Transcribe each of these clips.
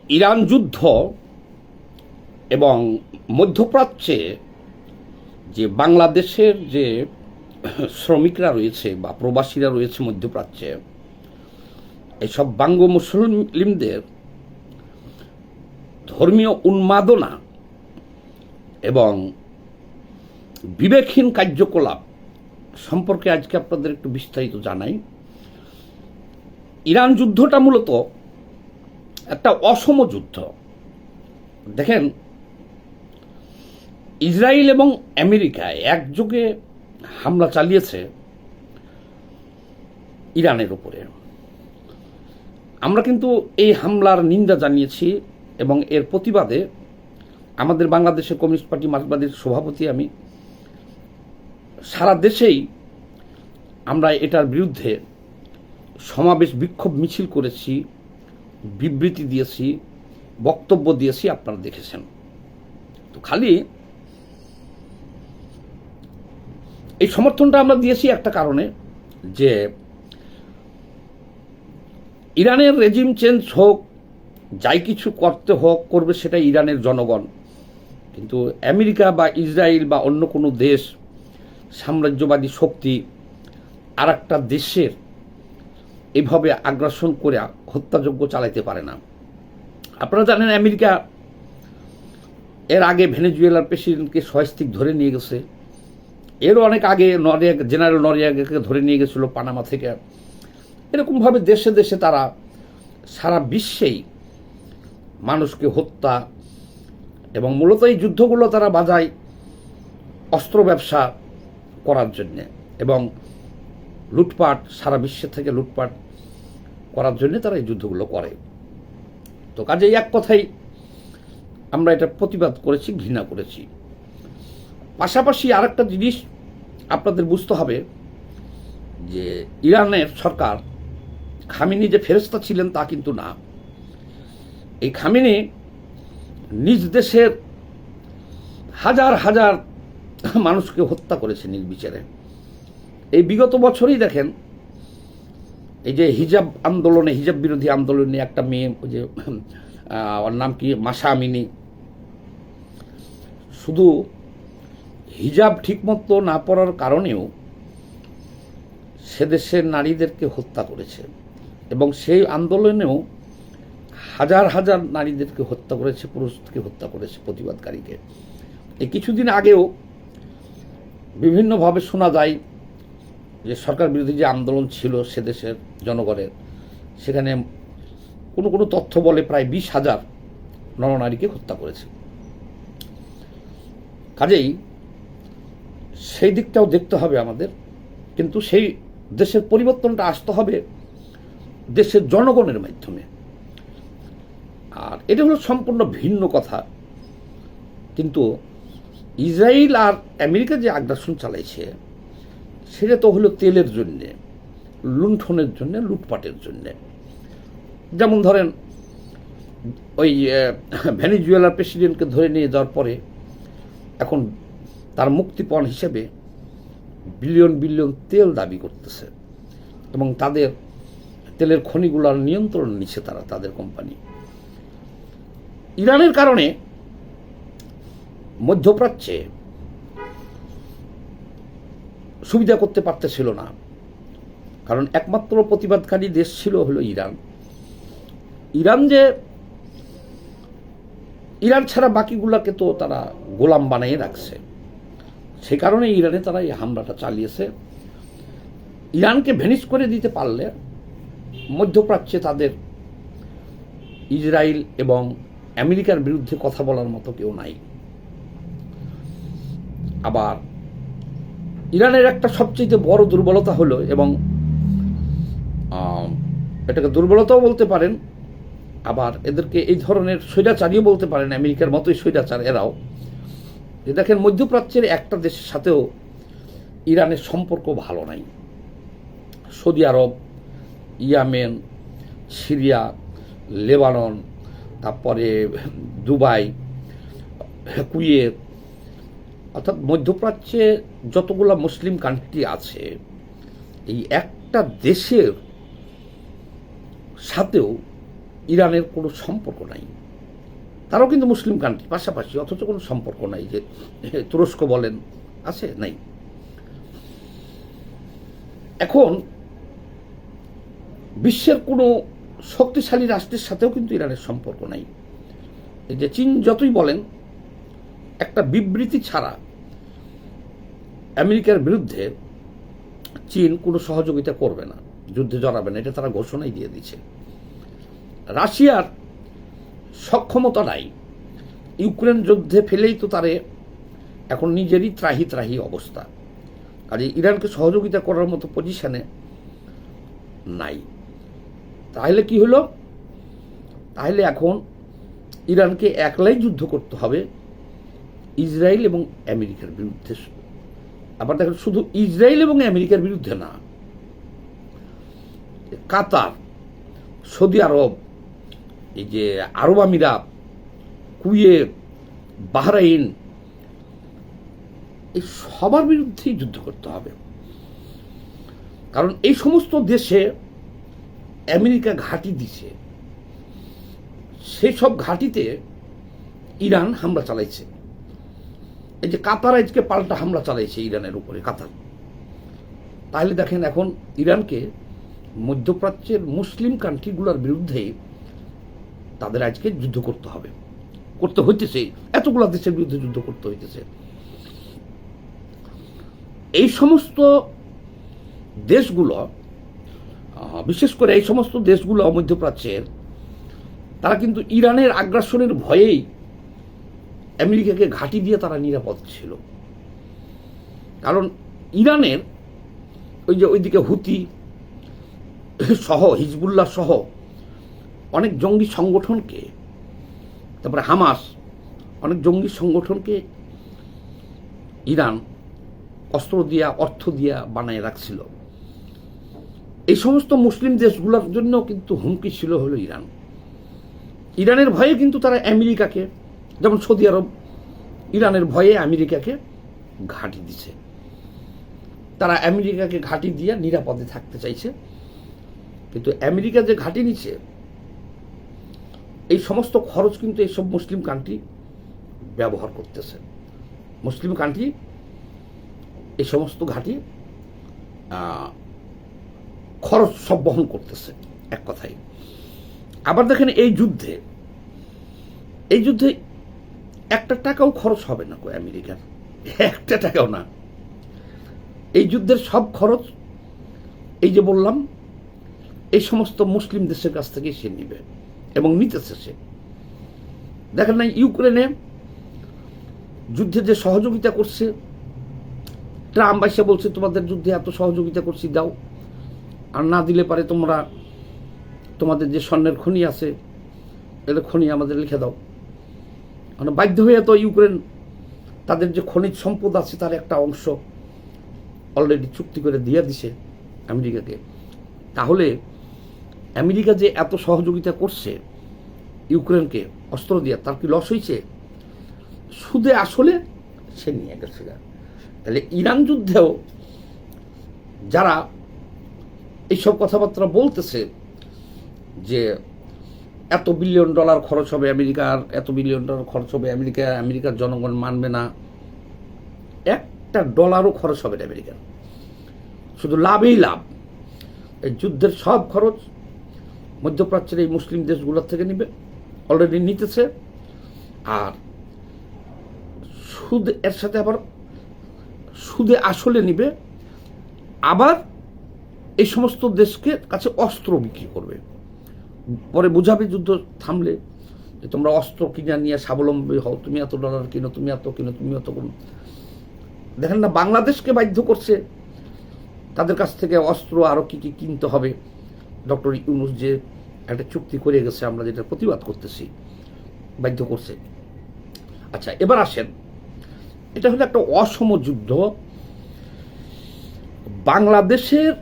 Iran যুদ্ধ এবং মধ্যপ্রাচ্যে যে বাংলাদেশের যে শ্রমিকরা রয়েছে বা প্রবাসীরা রয়েছে মধ্যপ্রাচ্যে, এসব বাঙ্গ মুসলিমদের ধর্মীয় উন্মাদনা এবং বিবেকহীন কার্যকলাপ সম্পর্কে আজকে আপনাদের একটু বিস্তারিত জানাই। ইরান যুদ্ধটা মূলত একটা অসম যুদ্ধ। দেখেন, ইসরায়েল এবং আমেরিকা একযোগে হামলা চালিয়েছে ইরানের উপরে। আমরা কিন্তু এই হামলার নিন্দা জানিয়েছি এবং এর প্রতিবাদে আমাদের বাংলাদেশের কমিউনিস্ট পার্টি মার্কসবাদীর সভাপতি আমি সারা দেশেই আমরা এটার বিরুদ্ধে সমাবেশ, বিক্ষোভ, মিছিল করেছি, বিবৃতি দিয়েছি, বক্তব্য দিয়েছি, আপনারা দেখেছেন। তো খালি এই সমর্থনটা আমরা দিয়েছি একটা কারণে, যে ইরানের রেজিম চেঞ্জ হোক, যাই কিছু করবে সেটা ইরানের জনগণ। কিন্তু আমেরিকা বা ইসরায়েল বা অন্য কোনো দেশ, সাম্রাজ্যবাদী শক্তি আর একটা দেশের এভাবে আগ্রাসন করে হত্যাযজ্ঞ চালাইতে পারে না। আপনারা জানেন, আমেরিকা এর আগে ভেনেজুয়েলার প্রেসিডেন্টকে সস্ত্রীক ধরে নিয়ে গেছে। এরও অনেক আগে জেনারেল নরিয়াগাকে ধরে নিয়ে গেছিল পানামা থেকে। এরকমভাবে দেশে দেশে তারা সারা বিশ্বেই মানুষকে হত্যা এবং মূলত এই যুদ্ধগুলো তারা বাজায় অস্ত্র ব্যবসা করার জন্যে এবং লুটপাট, সারা বিশ্বের থেকে লুটপাট করার জন্যে তারা এই যুদ্ধগুলো করে। তো কাজেই এক কথাই আমরা এটা প্রতিবাদ করেছি, ঘৃণা করেছি। পাশাপাশি আরেকটা জিনিস আপনাদের বুঝতে হবে, যে ইরানের সরকার খামেনি যে ফেরেশতা ছিলেন তা কিন্তু না। এই খামেনি নিজ দেশের হাজার হাজার মানুষকে হত্যা করেছে নির্বিচারে। এই বিগত বছরই দেখেন, এই যে হিজাব আন্দোলনে, হিজাব বিরোধী আন্দোলনে একটা মেয়ে, ওই যে ওর নাম কি, মাসা আমিনী, শুধু হিজাব ঠিকমতো না পরার কারণেও সে দেশের নারীদেরকে হত্যা করেছে এবং সেই আন্দোলনেও হাজার হাজার নারীদেরকে হত্যা করেছে, পুরুষকে হত্যা করেছে, প্রতিবাদকারীকে। এই কিছুদিন আগেও বিভিন্নভাবে শোনা যায় যে সরকার বিরোধী যে আন্দোলন ছিল সে দেশের জনগণের, সেখানে কোনো কোনো তথ্য বলে প্রায় 20,000 নরনারীকে হত্যা করেছে। কাজেই সেই দিকটাও দেখতে হবে আমাদের। কিন্তু সেই দেশের পরিবর্তনটা আসতে হবে দেশের জনগণের মাধ্যমে। আর এটা হলো সম্পূর্ণ ভিন্ন কথা। কিন্তু ইসরায়েল আর আমেরিকা যে আগ্রাসন চালাইছে সেটা তো হলো তেলের জন্যে, লুণ্ঠনের জন্যে, লুটপাটের জন্যে। যেমন ধরেন, ওই ভেনেজুয়েলার প্রেসিডেন্টকে ধরে নিয়ে যাওয়ার পরে এখন তার মুক্তিপণ হিসেবে বিলিয়ন বিলিয়ন তেল দাবি করতেছে এবং তাদের তেলের খনিগুলোর নিয়ন্ত্রণ নিচ্ছে তারা, তাদের কোম্পানি। ইরানের কারণে মধ্যপ্রাচ্যে সুবিধা করতে পারতেছিল না, কারণ একমাত্র প্রতিবাদকারী দেশ ছিল হলো ইরান। ইরান ছাড়া বাকিগুলাকে তো তারা গোলাম বানিয়ে রাখছে। সে কারণে ইরানে তারা এই হামলাটা চালিয়েছে। ইরানকে ভেনিশ করে দিতে পারলে মধ্যপ্রাচ্যে তাদের ইসরায়েল এবং আমেরিকার বিরুদ্ধে কথা বলার মতো কেউ নাই। আবার ইরানের একটা সবচেয়ে বড় দুর্বলতা হলো, এবং এটাকে দুর্বলতাও বলতে পারেন, আবার এদেরকে এই ধরনের স্বৈরাচারীও বলতে পারেন, আমেরিকার মতোই স্বৈরাচার এরাও, যে দেখেন মধ্যপ্রাচ্যের একটা দেশের সাথেও ইরানের সম্পর্ক ভালো নাই। সৌদি আরব, ইয়েমেন, সিরিয়া, লেবানন, তারপরে দুবাই, কুয়েত, অর্থাৎ মধ্যপ্রাচ্যে যতগুলো মুসলিম কান্ট্রি আছে, এই একটা দেশের সাথেও ইরানের কোনো সম্পর্ক নাই। তারাও কিন্তু মুসলিম কান্ট্রি পাশাপাশি, অথচ কোনো সম্পর্ক নাই। যে তুরস্ক বলেন আছে, নাই। এখন বিশ্বের কোনো শক্তিশালী রাষ্ট্রের সাথেও কিন্তু ইরানের সম্পর্ক নাই। এই যে চীন যতই বলেন, একটা বিবৃতি ছাড়া আমেরিকার বিরুদ্ধে চীন কোনো সহযোগিতা করবে না, যুদ্ধে জড়াবে না, এটা তারা ঘোষণাই দিয়ে দিচ্ছে। রাশিয়ার সক্ষমতা নাই, ইউক্রেন যুদ্ধে ফেলেই তো তারে এখন নিজেরই ত্রাহি ত্রাহি অবস্থা, কাজে ইরানকে সহযোগিতা করার মতো পজিশনে নাই। তাহলে কি হলো? তাহলে এখন ইরানকে একলাই যুদ্ধ করতে হবে ইসরায়েল এবং আমেরিকার বিরুদ্ধে। আবার দেখেন, শুধু ইসরায়েল এবং আমেরিকার বিরুদ্ধে না, কাতার, সৌদি আরব, এই যে আরব আমিরাত, কুয়েত, বাহরাইন, এই সবার বিরুদ্ধেই যুদ্ধ করতে হবে। কারণ এই সমস্ত দেশে আমেরিকা ঘাঁটি দিছে, সেই সব ঘাঁটিতে ইরান হামলা চালাইছে। এই যে কাতার আজকে পাল্টা হামলা চালাইছে ইরানের উপরে, কাতার। তাহলে দেখেন, এখন ইরানকে মধ্যপ্রাচ্যের মুসলিম কান্ট্রিগুলোর বিরুদ্ধে তাদের আজকে যুদ্ধ করতে হবে, করতে হইতেছে, এতগুলো দেশের বিরুদ্ধে যুদ্ধ করতে হইতেছে। এই সমস্ত দেশগুলো, বিশেষ করে এই সমস্ত দেশগুলো মধ্যপ্রাচ্যের, তারা কিন্তু ইরানের আগ্রাসনের ভয়েই আমেরিকাকে ঘাঁটি দিয়ে তারা নিরাপদ ছিল। কারণ ইরানের ওই যে ওইদিকে হুতি সহ, হিজবুল্লাহ সহ অনেক জঙ্গি সংগঠনকে, তারপরে হামাস, অনেক জঙ্গি সংগঠনকে ইরান অস্ত্র দিয়া, অর্থ দিয়া বানায় রাখছিল। এই সমস্ত মুসলিম দেশগুলোর জন্য কিন্তু হুমকি ছিল হলো ইরান। ইরানের ভয়ে কিন্তু তারা আমেরিকাকে, যেমন সৌদি আরব ইরানের ভয়ে আমেরিকাকে ঘাঁটি দিছে, তারা আমেরিকাকে ঘাঁটি দিয়ে নিরাপদে থাকতে চাইছে। কিন্তু আমেরিকা যে ঘাঁটি নিচ্ছে, এই সমস্ত খরচ কিন্তু এইসব মুসলিম কান্ট্রি ব্যবহার করতেছে। মুসলিম কান্ট্রি এই সমস্ত ঘাঁটি খরচ সব বহন করতেছে, এক কথায়। আবার দেখেন, এই যুদ্ধে একটা টাকাও খরচ হবে না আমেরিকার, একটা টাকাও না। এই যুদ্ধের সব খরচ, এই যে বললাম, এই সমস্ত মুসলিম দেশের কাছ থেকে সে নিবে এবং নিতেছে সে। দেখেন না, ইউক্রেনে যুদ্ধে যে সহযোগিতা করছে, ট্রাম্প এসে বলছে তোমাদের যুদ্ধে এত সহযোগিতা করছি, দাও, আর না দিলে পারে তোমরা তোমাদের যে স্বর্ণের খনি আছে, এটা খনি আমাদের লিখে দাও। মানে বাধ্য হয়ে তো ইউক্রেন তাদের যে খনিজ সম্পদ আছে তার একটা অংশ অলরেডি চুক্তি করে দিয়ে দিছে আমেরিকাকে। তাহলে আমেরিকা যে এত সহযোগিতা করছে ইউক্রেনকে অস্ত্র দিয়ে, তার কি লস হয়েছে? সুদে আসলে সে নিয়ে গেছে। তাহলে ইরান যুদ্ধেও যারা এইসব কথাবার্তা বলতেছে যে এত বিলিয়ন ডলার খরচ হবে আমেরিকার, এত বিলিয়ন ডলার খরচ হবে আমেরিকার জনগণ মানবে না, একটা ডলারও খরচ হবে না আমেরিকার, শুধু লাভেই লাভ। এই যুদ্ধের সব খরচ মধ্যপ্রাচ্যের এই মুসলিম দেশগুলোর থেকে নিবে, অলরেডি নিতেছে। আর সুদ, এর সাথে আবার সুদে আসলে নিবে, আবার এই সমস্ত দেশকে কাছে অস্ত্র বিক্রি করবে। পরে বুঝাবে যুদ্ধ থামলে যে তোমরা অস্ত্র কিনে নিয়ে স্বাবলম্বী হও, তুমি এত ডলার কিনো, তুমি এত কিনো, তুমি এত কিনো। দেখেন না, বাংলাদেশকে বাধ্য করছে তাদের কাছ থেকে অস্ত্র আরও কি কি কিনতে হবে। ডক্টর ইউনূস যে একটা চুক্তি করে গেছে, আমরা যেটা প্রতিবাদ করতেছি, বাধ্য করছে। আচ্ছা, এবার আসেন, এটা হলো একটা অসম যুদ্ধ। বাংলাদেশের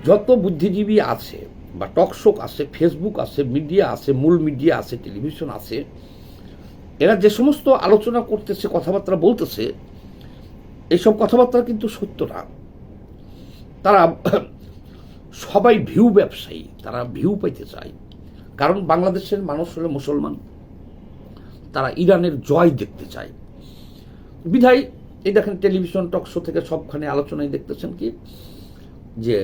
যত বুদ্ধিজীবী আছে বা টকশো আছে, ফেসবুক আছে, মিডিয়া আছে, মূল মিডিয়া আছে, টেলিভিশন আছে, এরা যে সমস্ত আলোচনা করতেছে, কথাবার্তা বলতেছে, এইসব কথাবার্তা কিন্তু সত্য না। তারা সবাই ভিউ ব্যবসায়ী, তারা ভিউ পাইতে চায়, কারণ বাংলাদেশের মানুষ হলো মুসলমান, তারা ইরানের জয় দেখতে চায়। বিধায় এই দেখেন টেলিভিশন টকশো থেকে সবখানে আলোচনায় দেখতেছেন কি যে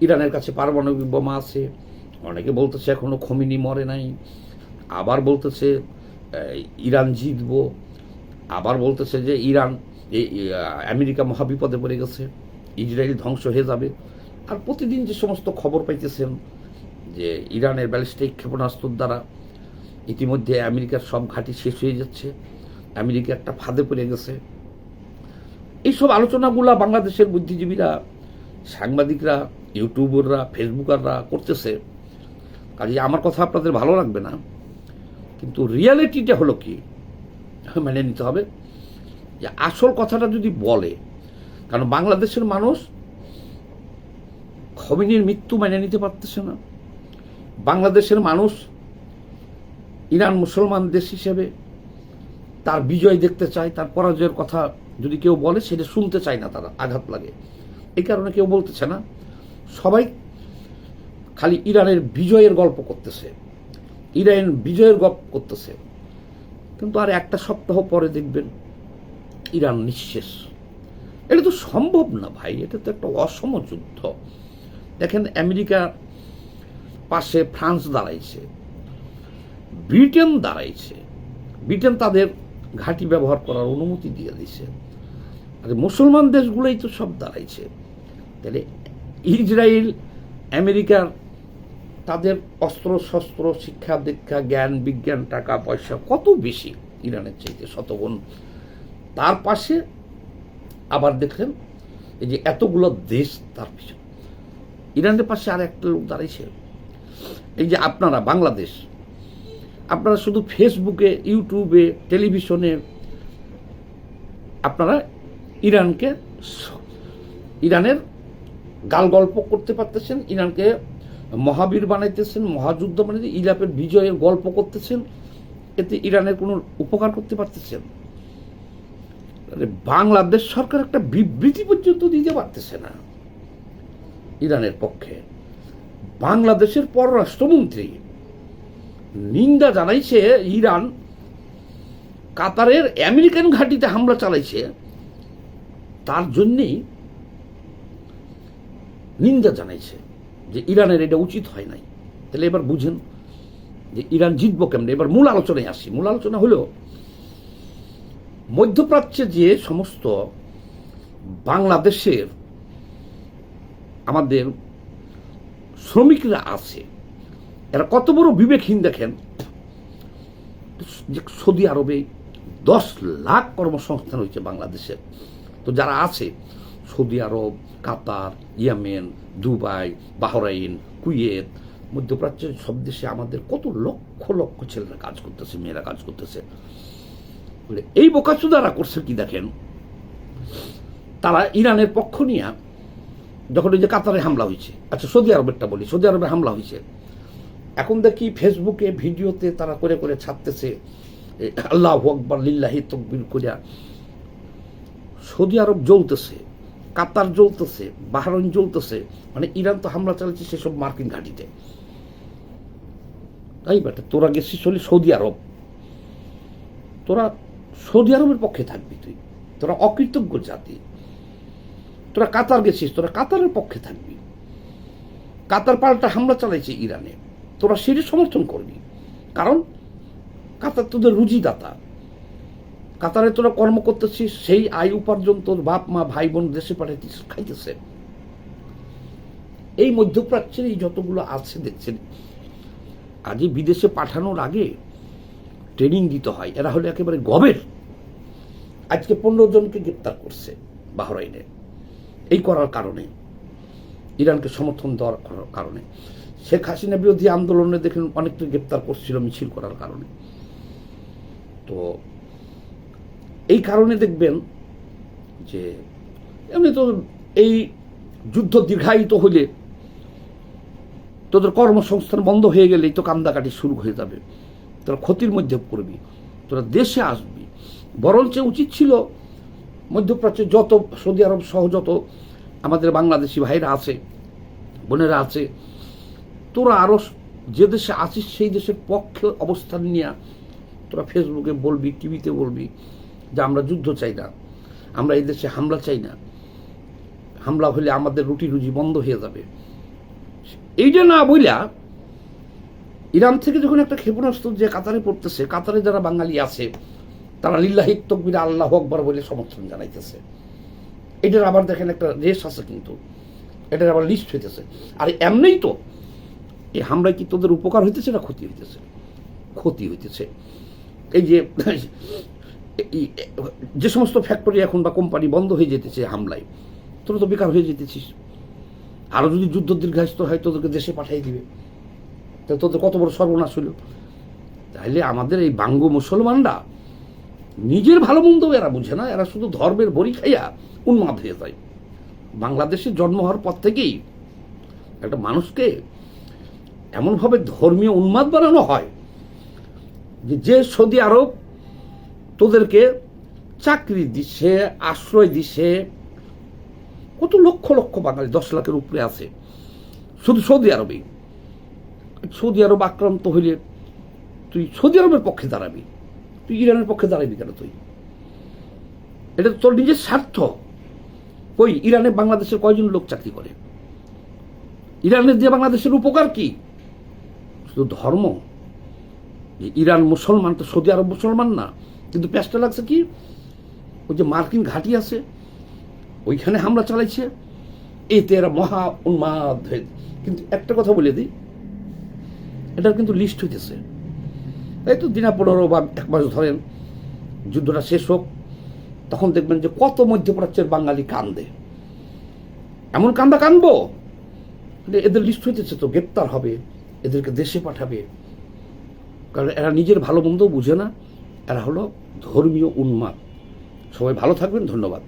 ইরানের কাছে পারমাণবিক বোমা আছে, অনেকে বলতেছে এখনো খোমেনি মরে নাই, আবার বলতেছে ইরান জিতব, আবার বলতেছে যে ইরান আমেরিকা মহাবিপদে পড়ে গেছে, ইসরায়েল ধ্বংস হয়ে যাবে। আর প্রতিদিন যে সমস্ত খবর পাইতেছেন যে ইরানের ব্যালিস্টিক ক্ষেপণাস্ত্রের দ্বারা ইতিমধ্যে আমেরিকার সব ঘাঁটি শেষ হয়ে যাচ্ছে, আমেরিকা একটা ফাঁদে পড়ে গেছে। এইসব আলোচনাগুলা বাংলাদেশের বুদ্ধিজীবীরা, সাংবাদিকরা, ইউটিউবাররা, ফেসবুকাররা করতেছে। কাজে আমার কথা আপনাদের ভালো লাগবে না, কিন্তু রিয়ালিটিটা হলো কি মেনে নিতে হবে যে আসল কথাটা যদি বলে, কারণ বাংলাদেশের মানুষ খোমেনির মৃত্যু মেনে নিতে পারতেছে না। বাংলাদেশের মানুষ ইরান মুসলমান দেশ হিসেবে তার বিজয় দেখতে চায়, তার পরাজয়ের কথা যদি কেউ বলে সেটা শুনতে চায় না, তারা আঘাত লাগে। এই কারণে কেউ বলতেছে না, সবাই খালি ইরানের বিজয়ের গল্প করতেছে, ইরান বিজয়ের গল্প করতেছে। কিন্তু আর একটা সপ্তাহ পরে দেখবেন ইরান নিঃশেষ। এটা তো সম্ভব না ভাই, এটা তো একটা অসম যুদ্ধ। দেখেন আমেরিকার পাশে ফ্রান্স দাঁড়াইছে, ব্রিটেন দাঁড়াইছে, ব্রিটেন তাদের ঘাঁটি ব্যবহার করার অনুমতি দিয়ে দিছে। আর মুসলমান দেশগুলোই তো সব দাঁড়াইছে। তাহলে ইসরায়েল আমেরিকার তাদের অস্ত্র শস্ত্র, শিক্ষা দীক্ষা, জ্ঞান বিজ্ঞান, টাকা পয়সা কত বেশি ইরানের চাইতে শতগুণ। তার পাশে আবার দেখলেন এই যে এতগুলো দেশ তার পিছনে, ইরানের পাশে আর একটা লোক দাঁড়াইছে। এই যে আপনারা বাংলাদেশ, আপনারা শুধু ফেসবুকে, ইউটিউবে, টেলিভিশনে আপনারা ইরানের গাল গল্প করতে পারতেছেন, ইরানকে মহাবীর বানাইতেছেন, মহাযুদ্ধ বানাইতে, ইরাকের বিজয়ের গল্প করতেছেন, এতে ইরানের কোনো উপকার করতে পারতেছেন? বাংলাদেশ সরকার একটা বিবৃতি পর্যন্ত দিতে পারতেছে না ইরানের পক্ষে। বাংলাদেশের পররাষ্ট্রমন্ত্রী নিন্দা জানাইছে ইরান কাতারের আমেরিকান ঘাঁটিতে হামলা চালাইছে, তার জন্যেই নিন্দা জানাইছে যে ইরানের এটা উচিত হয় নাই। তাহলে এবার বুঝেন যে ইরান জিতবো কেমন। এবার মূল আলোচনায় আসি। মূল আলোচনা হলো মধ্যপ্রাচ্যে যে সমস্ত বাংলাদেশের আমাদের শ্রমিকরা আছে, এরা কত বড় বিবেকহীন দেখেন। যে সৌদি আরবে 10 লাখ কর্মসংস্থান হয়েছে বাংলাদেশের। তো যারা আছে সৌদি আরব, কাতার, ইয়েমেন, দুবাই, বাহরাইন, কুয়েত, মধ্যপ্রাচ্যের সব দেশে আমাদের কত লক্ষ লক্ষ ছেলেরা কাজ করতেছে, মেয়েরা কাজ করতেছে। বলে এই বোকাচোদারা করছে কি দেখেন, তারা ইরানের পক্ষ নিয়ে যখন ওই যে কাতারে হামলা হয়েছে, আচ্ছা সৌদি আরবেরটা বলি, সৌদি আরবে হামলা হয়েছে, এখন দেখি ফেসবুকে ভিডিওতে তারা করে করে ছাড়তেছে আল্লাহু আকবার লিল্লাহি তাকবীর করিয়া। সৌদি আরব জ্বলতেছে, কাতার জ্বলতেছে, বাহরাইন জ্বলতেছে, মানে ইরান তো হামলা চালাচ্ছে সেসব মার্কিন ঘাঁটিতে। তাই বেটা, তোরা গেছিস চলি সৌদি আরব, তোরা সৌদি আরবের পক্ষে থাকবি, তোরা অকৃতজ্ঞ জাতি। তোরা কাতার গেছিস, তোরা কাতারের পক্ষে থাকবি। কাতার পাল্টা হামলা চালাইছে ইরানে, তোরা সেটা সমর্থন করবি, কারণ কাতার তোদের রুজিদাতা। কাতারে তোরা কর্ম করতেছিস, সেই আয় উপার্জন তোর বাপ মা ভাই বোন দেশে পাঠাইছিস, খাইতেছে। এই মধ্যপ্রাচ্যের এই যতগুলো আছে দেখছেন, আজ বিদেশে পাঠানোর আগে ট্রেনিং দিতে হয়। এরা হলো একেবারে গবের। আজকে 15 জনকে গ্রেপ্তার করছে বাহরাইনে, এই করার কারণে, ইরানকে সমর্থন দেওয়ার কারণে। শেখ হাসিনা বিরোধী আন্দোলনে দেখেন অনেককে গ্রেপ্তার করছিল মিছিল করার কারণে। তো এই কারণে দেখবেন যে এমনি তো এই যুদ্ধ দীর্ঘায়িত হলে তোদের কর্মসংস্থান বন্ধ হয়ে গেলেই তো কান্দাকাটি শুরু হয়ে যাবে, তোরা ক্ষতির মধ্যে পড়বি, তোরা দেশে আসবি। বরঞ্চ উচিত ছিল মধ্যপ্রাচ্যে যত সৌদি আরব সহ যত আমাদের বাংলাদেশি ভাইরা আছে, বোনেরা আছে, তোরা আরও যে দেশে আছিস সেই দেশের পক্ষে অবস্থান নিয়ে তোরা ফেসবুকে বলবি, টিভিতে বলবি যে আমরা যুদ্ধ চাই না, আমরা এই দেশে হামলা চাই না, হামলা হলে আমাদের রুটি রুজি বন্ধ হয়ে যাবে। এইটা না বইলা ইরান থেকে যখন একটা ক্ষেপণাস্ত্র যে কাতারে পড়তেছে, কাতারে যারা বাঙালি আছে তারা লিল্লাহি তাকবীর আল্লাহু আকবার বলে সমর্থন জানাইতেছে। এটার আবার দেখেন একটা রেস আছে, কিন্তু এটার আবার লিস্ট হইতেছে। আর এমনিই তো এই হামলায় কি তোদের উপকার হইতেছে না ক্ষতি হইতেছে? ক্ষতি হইতেছে। এই যে সমস্ত ফ্যাক্টরি এখন বা কোম্পানি বন্ধ হয়ে যেতেছে হামলায়, তোরা তো বেকার হয়ে যেতেছিস। আরও যদি যুদ্ধ দীর্ঘায়িত হয় তোদেরকে দেশে পাঠিয়ে দিবে, তা তোদের কত বড় সর্বনাশ হলো। তাহলে আমাদের এই বাঙ্গ মুসলমানরা নিজের ভালো মন্দ এরা বুঝে না, এরা শুধু ধর্মের বড়ি খাইয়া উন্মাদ হয়ে যায়। বাংলাদেশে জন্ম হওয়ার পর থেকেই একটা মানুষকে এমনভাবে ধর্মীয় উন্মাদ বানানো হয় যে সৌদি আরব তোদেরকে চাকরি দিচ্ছে, আশ্রয় দিচ্ছে। কত লক্ষ লক্ষ বাঙালি, 10 লাখের উপরে আছে শুধু সৌদি আরবেই। সৌদি আরব আক্রান্ত হইলে তুই সৌদি আরবের পক্ষে দাঁড়াবি, তুই ইরানের পক্ষে দাঁড়াবি কেন? তুই এটা তোর নিজের স্বার্থ। ওই ইরানে বাংলাদেশের কয়জন লোক চাকরি করে? ইরানের দিয়ে বাংলাদেশের উপকার কি? শুধু ধর্ম। ইরান মুসলমান, তো সৌদি আরব মুসলমান না, কিন্তু পেঁচটা লাগছে কি ওই যে মার্কিন ঘাঁটি আছে ওইখানে হামলা চালাইছে, এতে এরা মহা উন্মাদ হয়ে। কিন্তু একটা কথা বলে দিই, এটার কিন্তু লিস্ট হইতেছে। এই তো দিনা 15 বা 1 মাস ধরেন যুদ্ধটা শেষ হোক, তখন দেখবেন যে কত মধ্যপ্রাচ্যের বাঙালি কান্দে। এমন কান্দবো, এদের লিস্ট হইতেছে, তো গ্রেপ্তার হবে, এদেরকে দেশে পাঠাবে। কারণ এরা নিজের ভালো মন্দও বুঝে না, এরা হলো ধর্মীয় উন্মাদ। সবাই ভালো থাকবেন, ধন্যবাদ।